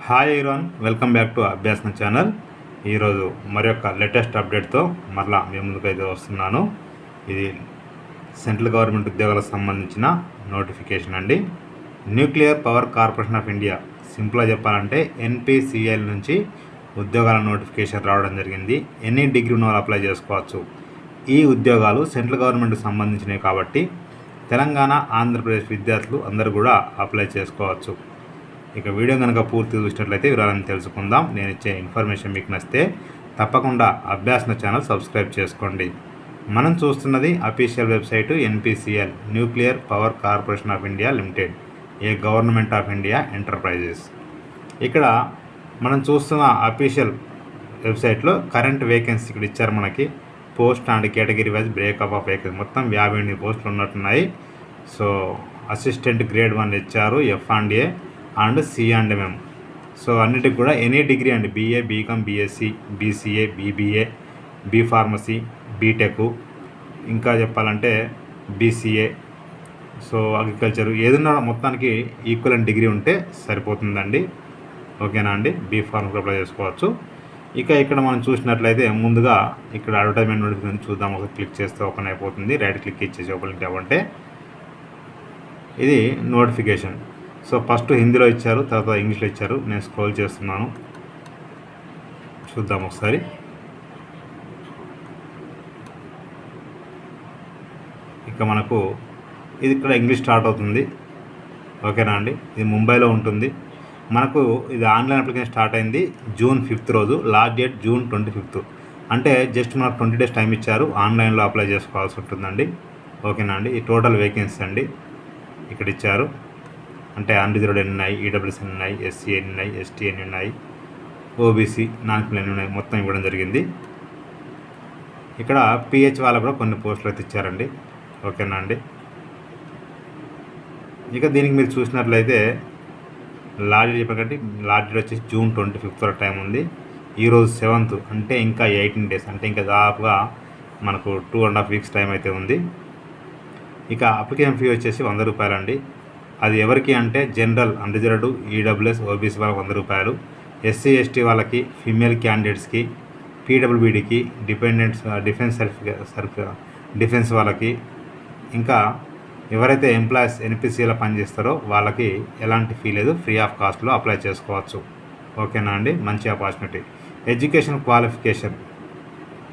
Hi everyone, welcome back to Abhyasana channel. ఈరోజు మరొక latest అప్డేట్తో మరలా మీ ముందుకైతే వస్తున్నాను. ఇది సెంట్రల్ గవర్నమెంట్ ఉద్యోగాలకు సంబంధించిన నోటిఫికేషన్ అండి. Nuclear power corporation of India, సింపుల్గా చెప్పాలంటే NPCIL నుంచి ఉద్యోగాల నోటిఫికేషన్ రావడం జరిగింది. ఎనీ డిగ్రీ ఉన్న వాళ్ళు అప్లై చేసుకోవచ్చు. ఈ ఉద్యోగాలు సెంట్రల్ గవర్నమెంట్కి సంబంధించినవి కాబట్టి తెలంగాణ, ఆంధ్రప్రదేశ్ విద్యార్థులు అందరూ కూడా అప్లై చేసుకోవచ్చు. ఇక వీడియో కనుక పూర్తిగా చూసినట్లయితే వివరాలను తెలుసుకుందాం. నేను ఇచ్చే ఇన్ఫర్మేషన్ మీకు నచ్చితే తప్పకుండా అభ్యాసన ఛానల్ సబ్స్క్రైబ్ చేసుకోండి. మనం చూస్తున్నది official website NPCIL, nuclear power corporation of India limited, A government of India enterprises. ఇక్కడ మనం చూస్తున్న అఫీషియల్ వెబ్సైట్లో కరెంట్ వేకెన్సీ ఇక్కడ ఇచ్చారు మనకి. Post and category wise breakup of vacancy మొత్తం 58 పోస్టులు ఉన్నట్టున్నాయి. సో అసిస్టెంట్ గ్రేడ్ 1 ఇచ్చారు, F&A అండ్ C&MM. సో అన్నిటికి కూడా ఎనీ డిగ్రీ అండి, BA, BCom, BSc, BCA, BBA, B pharmacy, B Tech, ఇంకా చెప్పాలంటే BCA, సో అగ్రికల్చర్, ఏదన్నా మొత్తానికి ఈక్వలెంట్ డిగ్రీ ఉంటే సరిపోతుందండి. ఓకేనా అండి, B ఫార్మసీ అప్లై చేసుకోవచ్చు. ఇక ఇక్కడ మనం చూసినట్లయితే ముందుగా ఇక్కడ అడ్వర్టైజ్మెంట్ నోటిఫికేషన్ చూద్దాం. ఒకసారి క్లిక్ చేస్తే ఓపెన్ అయిపోతుంది. రైట్ క్లిక్ ఇచ్చేసి ఓపెన్ అవ్వంటే ఇది నోటిఫికేషన్. సో ఫస్ట్ హిందీలో ఇచ్చారు, తర్వాత ఇంగ్లీష్లో ఇచ్చారు. నేను స్క్రోల్ చేస్తున్నాను, చూద్దాం ఒకసారి. ఇక మనకు ఇది ఇక్కడ ఇంగ్లీష్ స్టార్ట్ అవుతుంది. ఓకేనా అండి, ఇది ముంబైలో ఉంటుంది. మనకు ఇది ఆన్లైన్ అప్లికేషన్ స్టార్ట్ అయింది June 5th రోజు. Last date June 25th. అంటే జస్ట్ మనకు 20 days టైం ఇచ్చారు. ఆన్లైన్లో అప్లై చేసుకోవాల్సి ఉంటుందండి. ఓకేనా అండి, ఈ టోటల్ వేకెన్సీ అండి ఇక్కడ ఇచ్చారు. అంటే అన్రిజర్వ్డ్ ఎన్ని ఉన్నాయి, EWS ఎన్ని ఉన్నాయి, SC ఎన్ని ఉన్నాయి, ST ఎన్ని ఉన్నాయి, OBC నాన్ క్రిమినల్ ఎన్ని ఉన్నాయి, మొత్తం ఇవ్వడం జరిగింది. ఇక్కడ PH వాళ్ళకు కూడా కొన్ని పోస్టులు అయితే ఇచ్చారండి. ఓకేనా అండి, ఇక దీనికి మీరు చూసినట్లయితే లాస్ట్ డేట్ చెప్పకండి, లాస్ట్ డేట్ వచ్చేసి June 25th వరకు టైం ఉంది. ఈరోజు 7th, అంటే ఇంకా 18 days, అంటే ఇంకా దాదాపుగా మనకు 2.5 weeks టైం అయితే ఉంది. ఇక అప్లికేషన్ ఫీ వచ్చేసి 100 రూపాయలండి. అది ఎవరికి అంటే జనరల్, అన్రిజర్వ్డ్, EWS, OBC వాళ్ళకి 100 రూపాయలు, SC ST వాళ్ళకి, ఫీమేల్ క్యాండిడేట్స్కి, PWBDకి, డిఫెన్స్ వాళ్ళకి, ఇంకా ఎవరైతే ఎంప్లాయీస్ NPCIలో పనిచేస్తారో వాళ్ళకి ఎలాంటి ఫీ లేదు, ఫ్రీ ఆఫ్ కాస్ట్లో అప్లై చేసుకోవచ్చు. ఓకేనా అండి, మంచి ఆపర్చునిటీ. ఎడ్యుకేషన్ క్వాలిఫికేషన్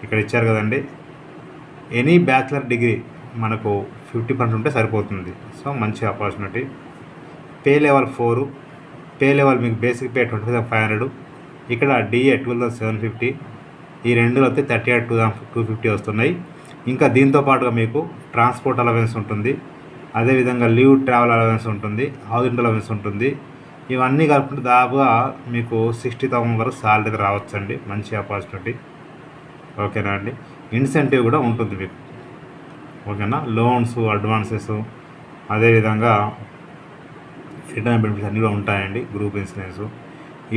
ఇక్కడ ఇచ్చారు కదండి. ఎనీ బ్యాచిలర్ డిగ్రీ మనకు 50% ఉంటే సరిపోతుంది. సో మంచి opportunity. Pay level 4, pay level మీకు బేసిక్ పే 25,500, ఇక్కడ DA 12,750, ఈ రెండు అయితే 38,250 వస్తున్నాయి. ఇంకా దీంతో పాటుగా మీకు ట్రాన్స్పోర్ట్ అలవెన్స్ ఉంటుంది, అదేవిధంగా లీవ్ ట్రావెల్ అలవెన్స్ ఉంటుంది, హౌసింగ్ అలవెన్స్ ఉంటుంది. ఇవన్నీ కలుపుకుంటే దాదాపుగా మీకు 60,000 వరకు సాలరీ రావచ్చండి. మంచి ఆపర్చునిటీ. ఓకేనా అండి, ఇన్సెంటివ్ కూడా ఉంటుంది మీకు. ఓకేనా, లోన్స్, అడ్వాన్సెస్, అదేవిధంగా రిటర్న్ బెనిఫిట్స్ అన్నీ కూడా ఉంటాయండి. Group insurance.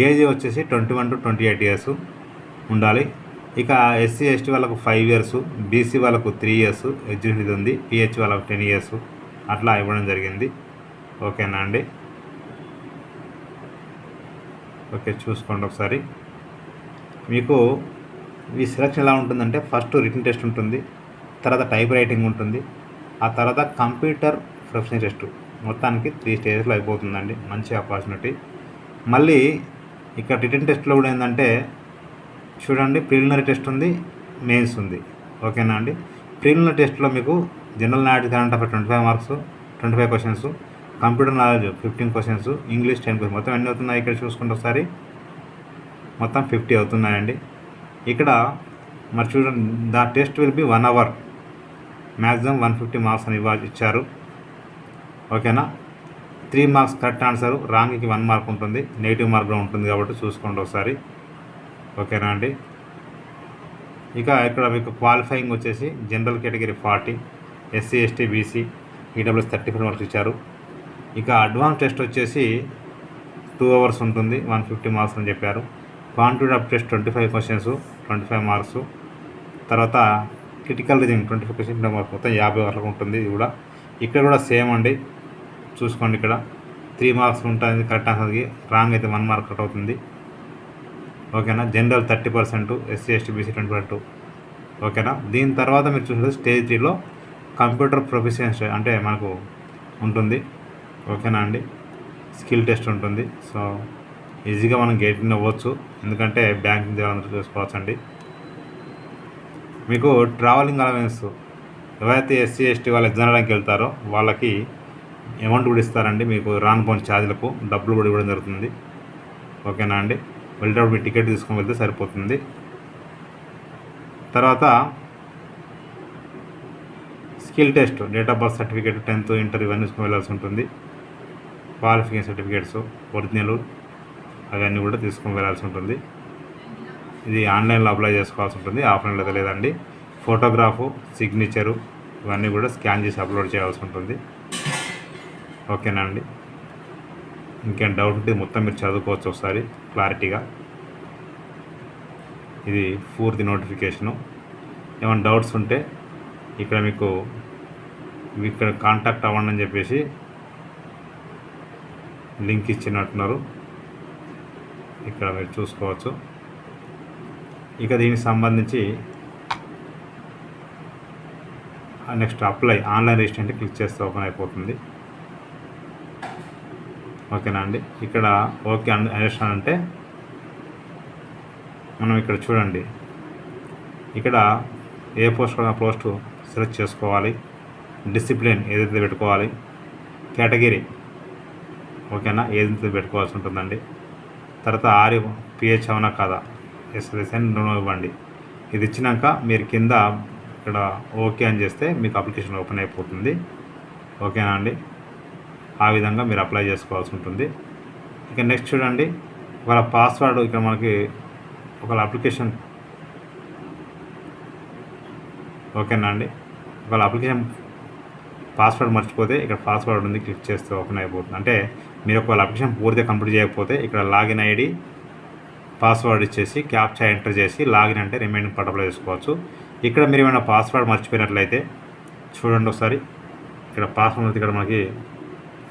ఏజ్ వచ్చేసి 21 to 28 years ఉండాలి. ఇక SC ST వాళ్ళకు 5 years, BC వాళ్ళకు 3 years ఎడ్యుకేషన్ ఉంది, PH వాళ్ళకు 10 years అట్లా ఇవ్వడం జరిగింది. ఓకేనా అండి, ఓకే చూసుకోండి ఒకసారి. మీకు ఈ సెలక్షన్ ఎలా ఉంటుందంటే ఫస్ట్ రిటన్ టెస్ట్ ఉంటుంది, తర్వాత టైప్ రైటింగ్ ఉంటుంది, ఆ తర్వాత కంప్యూటర్ ప్రొఫెషనల్ టెస్ట్. మొత్తానికి 3 stagesలో అయిపోతుందండి. మంచి ఆపర్చునిటీ. మళ్ళీ ఇక్కడ రిటన్ టెస్ట్లో కూడా ఏంటంటే చూడండి, ప్రిలిమినరీ టెస్ట్ ఉంది, మెయిన్స్ ఉంది. ఓకేనా అండి, ప్రిలిమినరీ టెస్ట్లో మీకు general knowledge, current affairs 25 marks, 25 questions, computer knowledge 15 questions, English 10 questions, మొత్తం ఎన్ని అవుతున్నాయి ఇక్కడ చూసుకుంటే ఒకసారి, మొత్తం 50 అవుతున్నాయండి. ఇక్కడ మరి చూడండి, the test will be 1 hour, maximum 150 marks అని ఇచ్చారు. ఓకేనా, 3 marks కరెక్ట్ ఆన్సర్, రాంగ్కి 1 mark ఉంటుంది, నెగిటివ్ మార్క్ కూడా ఉంటుంది కాబట్టి చూసుకోండి ఒకసారి. ఓకేనా అండి, ఇక ఇక్కడ మీకు క్వాలిఫైయింగ్ వచ్చేసి general category 40, SC ST BC EWS 35 marks ఇచ్చారు. ఇక అడ్వాన్స్ టెస్ట్ వచ్చేసి 2 hours ఉంటుంది, 150 marks అని చెప్పారు. Quantity of test 25 questions, 25 marks. తర్వాత క్రిటికల్ రీజనింగ్ 25 questions, మొత్తం 50 వరకు ఉంటుంది. ఇది కూడా ఇక్కడ కూడా సేమ్ అండి, చూసుకోండి. ఇక్కడ 3 మార్క్స్ ఉంటుంది కరెక్ట్ ఆన్సర్కి, రాంగ్ అయితే 1 మార్క్ కట్ అవుతుంది. ఓకేనా. General 30%, SC ST BC 20%. ఓకేనా. దీని తర్వాత మీరు చూసినట్టు స్టేజ్ 3లో కంప్యూటర్ ప్రొఫిషియన్సీ అంటే మనకు ఉంటుంది. ఓకేనా అండి. స్కిల్ టెస్ట్ ఉంటుంది. సో ఈజీగా మనం గేటింగ్ అవ్వచ్చు, ఎందుకంటే బ్యాంకింగ్ అందరూ చూసుకోవచ్చు అండి. మీకు ట్రావెలింగ్ అలవెన్స్ ఎవరైతే ఎస్సీ ఎస్టీ వాళ్ళు ఎగ్జామ్ రాయడానికి వెళ్తారో వాళ్ళకి అమౌంట్ కూడా ఇస్తారండి. మీకు రానుపోని ఛార్జీలకు డబ్బులు కూడా ఇవ్వడం జరుగుతుంది. ఓకేనా అండి. వెళ్ళేటప్పుడు మీ టికెట్ తీసుకొని వెళ్తే సరిపోతుంది. తర్వాత skill test, date of birth certificate, 10th inter ఇవన్నీ తీసుకుని వెళ్ళాల్సి ఉంటుంది. క్వాలిఫికేషన్ సర్టిఫికేట్స్ ఒరిజినల్ అవన్నీ కూడా తీసుకొని వెళ్ళాల్సి ఉంటుంది. ఇది ఆన్లైన్లో అప్లై చేసుకోవాల్సి ఉంటుంది, ఆఫ్లైన్లో అయితే లేదండి. ఫోటోగ్రాఫు, సిగ్నేచరు ఇవన్నీ కూడా స్కాన్ చేసి అప్లోడ్ చేయాల్సి ఉంటుంది. ఓకేనా అండి. ఇంకేం డౌట్ ఉంటే మొత్తం మీరు చదువుకోవచ్చు ఒకసారి క్లారిటీగా. ఇది పూర్తి నోటిఫికేషను. ఏమైనా డౌట్స్ ఉంటే ఇక్కడ మీకు ఇక్కడ కాంటాక్ట్ అవ్వండి అని చెప్పేసి లింక్ ఇచ్చినట్టున్నారు, ఇక్కడ మీరు చూసుకోవచ్చు. ఇక దీనికి సంబంధించి next apply online registration click చేస్తే ఓపెన్ అయిపోతుంది. ఓకేనా అండి. ఇక్కడ ఓకే అండర్స్టాండ్ అంటే మనం ఇక్కడ చూడండి, ఇక్కడ ఏ పోస్ట్ సెలెక్ట్ చేసుకోవాలి, డిసిప్లిన్ ఏదైతే పెట్టుకోవాలి, కేటగిరీ ఓకేనా ఏదైతే పెట్టుకోవాల్సి ఉంటుందండి. తర్వాత ఆర్యు పిహెచ్ అవునా కాదా, ఎస్ఎస్ అని ఇవ్వండి. ఇది ఇచ్చినాక మీరు కింద ఇక్కడ ఓకే అని చేస్తే మీకు అప్లికేషన్ ఓపెన్ అయిపోతుంది. ఓకేనా అండి. ఆ విధంగా మీరు అప్లై చేసుకోవాల్సి ఉంటుంది. ఇక నెక్స్ట్ చూడండి, ఒకవేళ పాస్వర్డ్ ఇక్కడ మనకి ఒకవేళ అప్లికేషన్ ఓకేనా అండి. ఒకవేళ అప్లికేషన్ పాస్వర్డ్ మర్చిపోతే ఇక్కడ పాస్వర్డ్ ఉంది, క్లిక్ చేస్తే ఓపెన్ అయిపోతుంది. అంటే మీరు ఒకవేళ అప్లికేషన్ పూర్తిగా కంప్లీట్ చేయకపోతే ఇక్కడ లాగిన్ ఐడి పాస్వర్డ్ ఇచ్చేసి క్యాప్చా ఎంటర్ చేసి లాగిన్ అంటే రిమైనింగ్ పార్ట్ అప్లై చేసుకోవచ్చు. ఇక్కడ మీరు ఏమైనా పాస్వర్డ్ మర్చిపోయినట్లయితే చూడండి ఒకసారి, ఇక్కడ పాస్వర్డ్ ఉంది, ఇక్కడ మనకి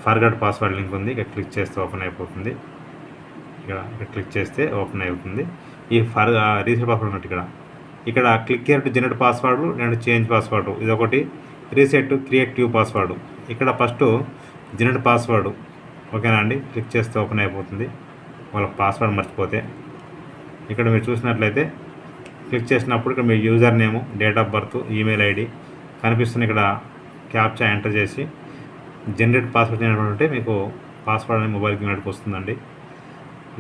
ఫర్గట్ పాస్వర్డ్ లింక్ ఉంది, ఇక్కడ క్లిక్ చేస్తే ఓపెన్ అయిపోతుంది. ఇక్కడ క్లిక్ చేస్తే ఓపెన్ అవుతుంది. ఈ రీసెట్ పాస్వర్డ్ ఉన్నట్టు ఇక్కడ click here to generate password and change password, ఇదొకటి. రీసెట్ క్రియేట్ న్యూ పాస్వర్డ్, ఇక్కడ ఫస్ట్ జనరేట్ పాస్వర్డ్ ఓకేనా అండి, క్లిక్ చేస్తే ఓపెన్ అయిపోతుంది. వాళ్ళ పాస్వర్డ్ మర్చిపోతే ఇక్కడ మీరు చూసినట్లయితే క్లిక్ చేసినప్పుడు ఇక్కడ మీ user name, date of birth, email ID కనిపిస్తుంది. ఇక్కడ క్యాప్చా ఎంటర్ చేసి జనరేట్ పాస్వర్డ్ చేయడం మీకు పాస్వర్డ్ అనేది మొబైల్కి ఇమీడియట్గా వస్తుందండి.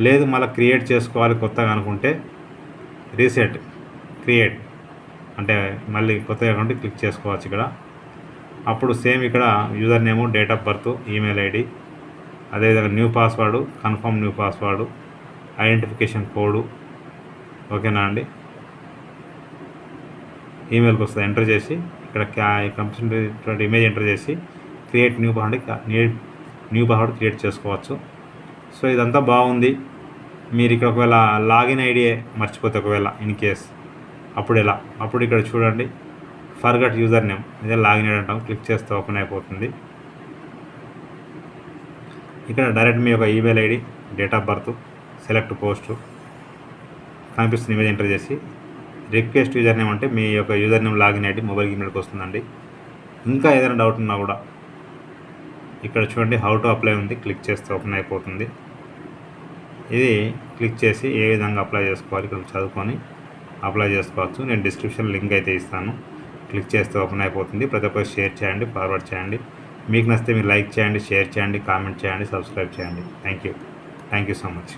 లేదు మళ్ళీ క్రియేట్ చేసుకోవాలి కొత్తగా అనుకుంటే రీసెట్ క్రియేట్ అంటే మళ్ళీ కొత్తగా అకౌంట్ క్లిక్ చేసుకోవచ్చు. ఇక్కడ అప్పుడు సేమ్ ఇక్కడ user name, date of birth, email ID, అదేవిధంగా new password, confirm new password, identification code ఓకేనా అండి, ఈమెయిల్కి వస్తుంది. ఎంటర్ చేసి ఇక్కడ కంప్యూటర్ ఇమేజ్ ఎంటర్ చేసి క్రియేట్ న్యూ పాస్వర్డ్ క్రియేట్ చేసుకోవచ్చు. సో ఇదంతా బాగుంది. మీరు ఇక్కడ ఒకవేళ లాగిన్ ఐడి మర్చిపోతే ఒకవేళ ఇన్ కేస్ అప్పుడు ఎలా, అప్పుడు ఇక్కడ చూడండి ఫర్గట్ యూజర్ నేమ్, ఇదే లాగిన్ ఐడి అంటాం, క్లిక్ చేస్తే ఓపెన్ అయిపోతుంది. ఇక్కడ డైరెక్ట్ మీ యొక్క email ID, date of birth, select post కనిపిస్తుంది, ఇమేజ్ ఎంటర్ చేసి రిక్వెస్ట్ యూజర్ నేమ్ అంటే మీ యొక్క user name login ID mobile ఈమెయిల్కి వస్తుందండి. ఇంకా ఏదైనా డౌట్ ఉన్నా కూడా ఇక్కడ చూడండి హౌ టు అప్లై ఉంది, క్లిక్ చేస్తే ఓపెన్ అయిపోతుంది. ఇది క్లిక్ చేసి ఏ విధంగా అప్లై చేసుకోవాలి ఇక్కడ చదువుకొని అప్లై చేసుకోవచ్చు. నేను డిస్క్రిప్షన్ లింక్ అయితే ఇస్తాను, క్లిక్ చేస్తే ఓపెన్ అయిపోతుంది. ప్రతి ఒక్కరు షేర్ చేయండి, ఫార్వర్డ్ చేయండి. మీకు నచ్చితే మీరు లైక్ చేయండి, షేర్ చేయండి, కామెంట్ చేయండి, సబ్స్క్రైబ్ చేయండి. Thank you so much.